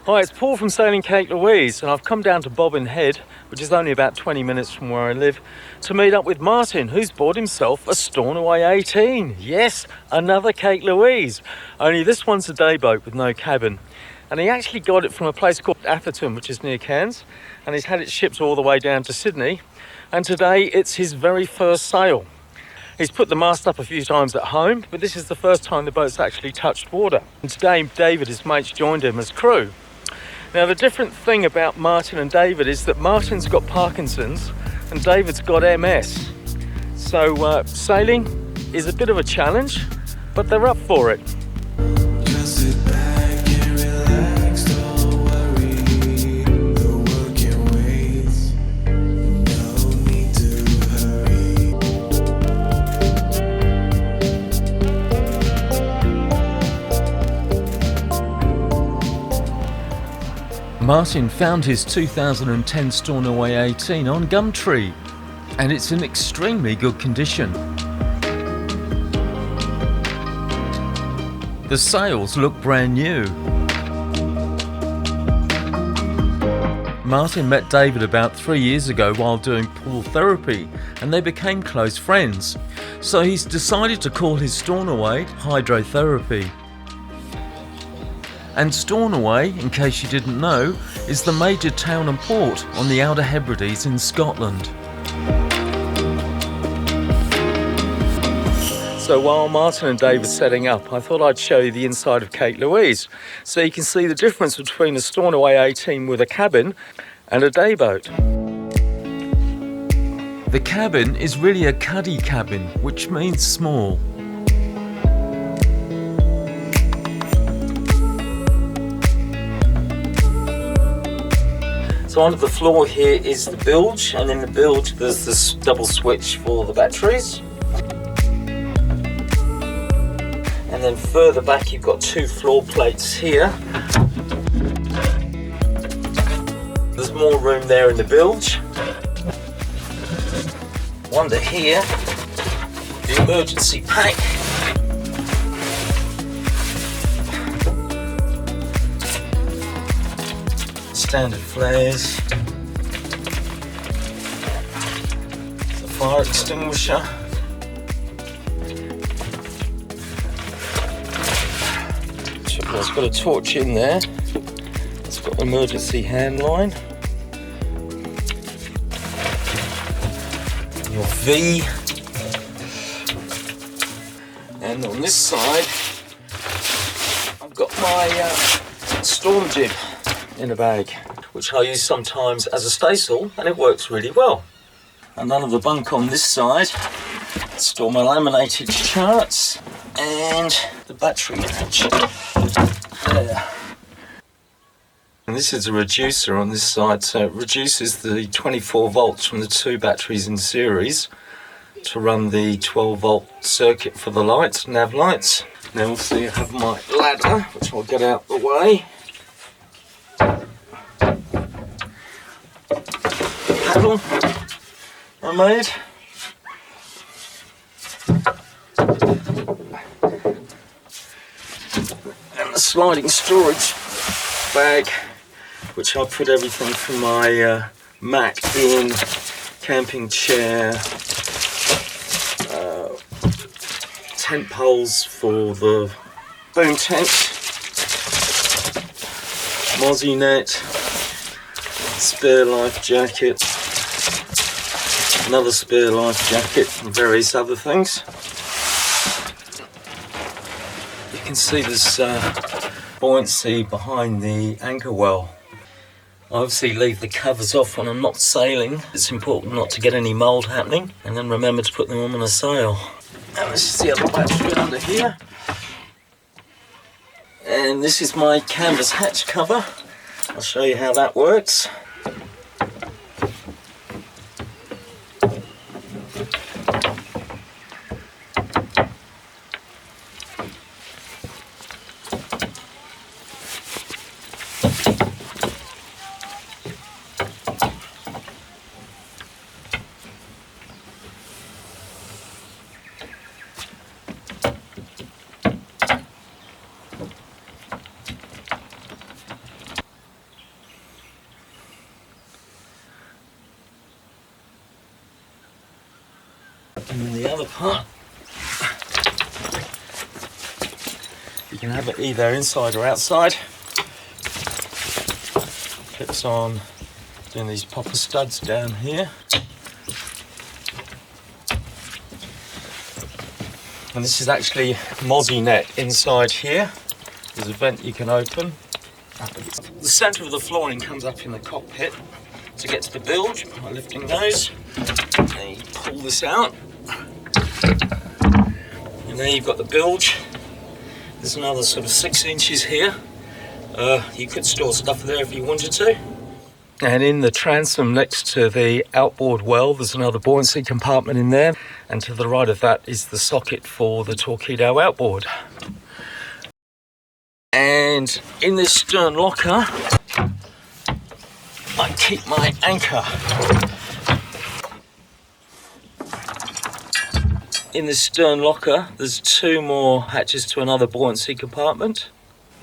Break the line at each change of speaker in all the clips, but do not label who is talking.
Hi, it's Paul from Sailing Cape Louise, and I've come down to Bobbin Head, which is only about 20 minutes from where I live, to meet up with Martin, who's bought himself a Stornaway 18. Yes, another Cape Louise, only this one's a day boat with no cabin. And he actually got it from a place called Atherton, which is near Cairns, and he's had it shipped all the way down to Sydney, and today it's his very first sail. He's put the mast up a few times at home, but this is the first time the boat's actually touched water. And today David, his mates, joined him as crew. Now the different thing about Martin and David is that Martin's got Parkinson's and David's got MS. So sailing is a bit of a challenge, but they're up for it.
Just sit back and relax, don't worry, the work can wait, no need to hurry.
Martin found his 2010 Stornaway 18 on Gumtree, and it's in extremely good condition. The sails look brand new. Martin met David about 3 years ago while doing pool therapy, and they became close friends. So he's decided to call his Stornaway Hydrotherapy. And Stornaway, in case you didn't know, is the major town and port on the Outer Hebrides in Scotland. So while Martin and Dave are setting up, I thought I'd show you the inside of Cape Louise, so you can see the difference between a Stornaway 18 with a cabin and a day boat. The cabin is really a cuddy cabin, which means small. So under the floor here is the bilge, and in the bilge there's this double switch for the batteries. And then further back you've got two floor plates here. There's more room there in the bilge. Under here, the emergency pack. Standard flares, the fire extinguisher, it's got a torch in there, it's got an emergency hand line, your V, and on this side I've got my storm jib in a bag, which I use sometimes as a staysail, and it works really well. And under the bunk on this side, store my laminated charts and the battery patch there. And this is a reducer on this side, so it reduces the 24 volts from the two batteries in series to run the 12 volt circuit for the lights, nav lights. Now also you have my ladder, which I'll get out the way. Paddle I made. And the sliding storage bag, which I put everything from my Mac in, camping chair, tent poles for the boom tent, mozzie net, spare life jacket, another spare life jacket, and various other things. You can see this buoyancy behind the anchor well. I obviously leave the covers off when I'm not sailing. It's important not to get any mould happening, and then remember to put them on a sail. And this is the other battery under here. And this is my canvas hatch cover. I'll show you how that works. And then the other part, you can have it either inside or outside. Clips on, doing these popper studs down here. And this is actually mozzie net inside here. There's a vent you can open. The centre of the flooring comes up in the cockpit. To get to the bilge by lifting those, and you pull this out, and then you've got the bilge. There's another sort of 6 inches here. You could store stuff there if you wanted to. And in the transom next to the outboard well, there's another buoyancy compartment in there, and to the right of that is the socket for the torpedo outboard. And in this stern locker, I keep my anchor. In the stern locker, there's 2 more hatches to another buoyancy compartment.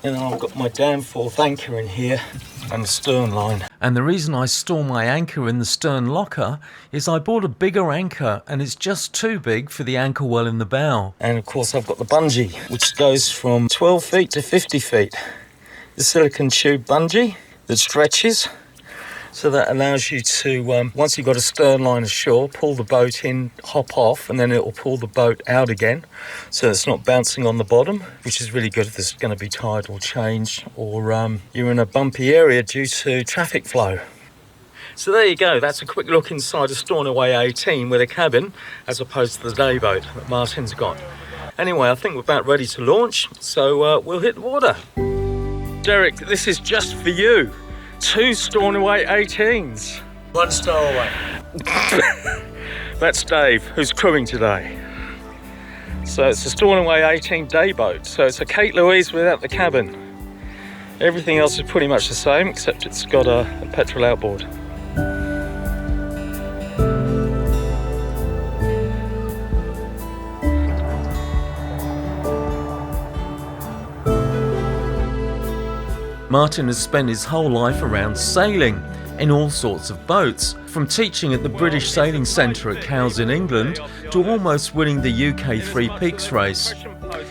And then I've got my Danforth anchor in here and the stern line. And the reason I store my anchor in the stern locker is I bought a bigger anchor and it's just too big for the anchor well in the bow. And of course I've got the bungee, which goes from 12 feet to 50 feet. The silicone tube bungee that stretches. So that allows you to, once you've got a stern line ashore, pull the boat in, hop off, and then it will pull the boat out again. So it's not bouncing on the bottom, which is really good if there's going to be tide or change, or you're in a bumpy area due to traffic flow. So there you go, that's a quick look inside a Stornaway 18 with a cabin, as opposed to the day boat that Martin's got. Anyway, I think we're about ready to launch, so we'll hit the water. Derek, this is just for you. 2 Stornaway 18s.
1 Stornaway.
That's Dave, who's crewing today. So it's a Stornaway 18 day boat. So it's a Kate Louise without the cabin. Everything else is pretty much the same, except it's got a petrol outboard. Martin has spent his whole life around sailing in all sorts of boats, from teaching at the British Sailing Centre at Cowes in England to almost winning the UK Three Peaks race.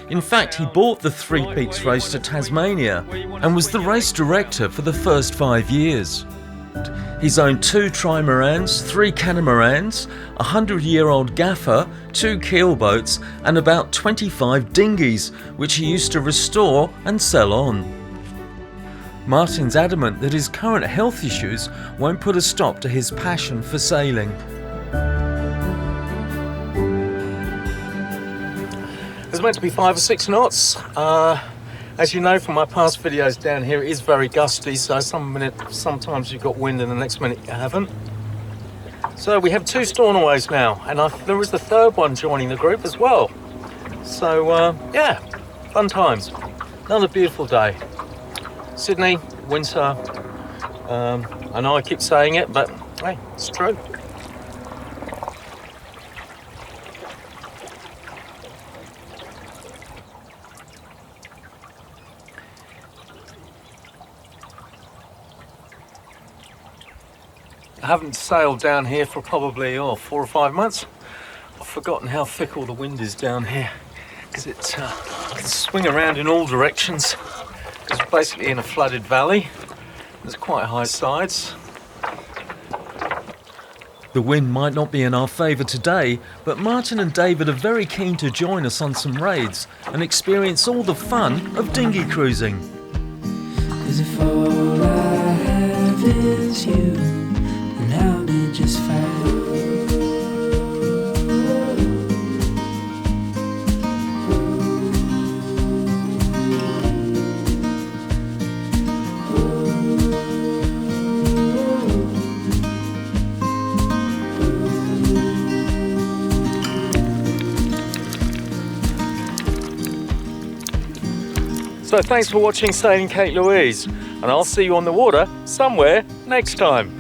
In fact, he brought the Three Peaks race to Tasmania and was the race director for the first 5 years. He's owned 2 trimarans, 3 catamarans, a 100-year-old gaffer, 2 keelboats and about 25 dinghies, which he used to restore and sell on. Martin's adamant that his current health issues won't put a stop to his passion for sailing. There's meant to be 5 or 6 knots. As you know from my past videos down here, it is very gusty, so sometimes you've got wind and the next minute you haven't. So we have 2 Stornaways now, and there is the 3rd one joining the group as well. So yeah, fun times. Another beautiful day. Sydney, winter. I know I keep saying it, but hey, it's true. I haven't sailed down here for probably 4 or 5 months. I've forgotten how thick all the wind is down here, because it can swing around in all directions. It's basically in a flooded valley. There's quite high sides. The wind might not be in our favour today, but Martin and David are very keen to join us on some raids and experience all the fun of dinghy cruising.
'Cause if all I have is you, then I'll be just fine.
So thanks for watching Sailing Kate Louise, and I'll see you on the water somewhere next time.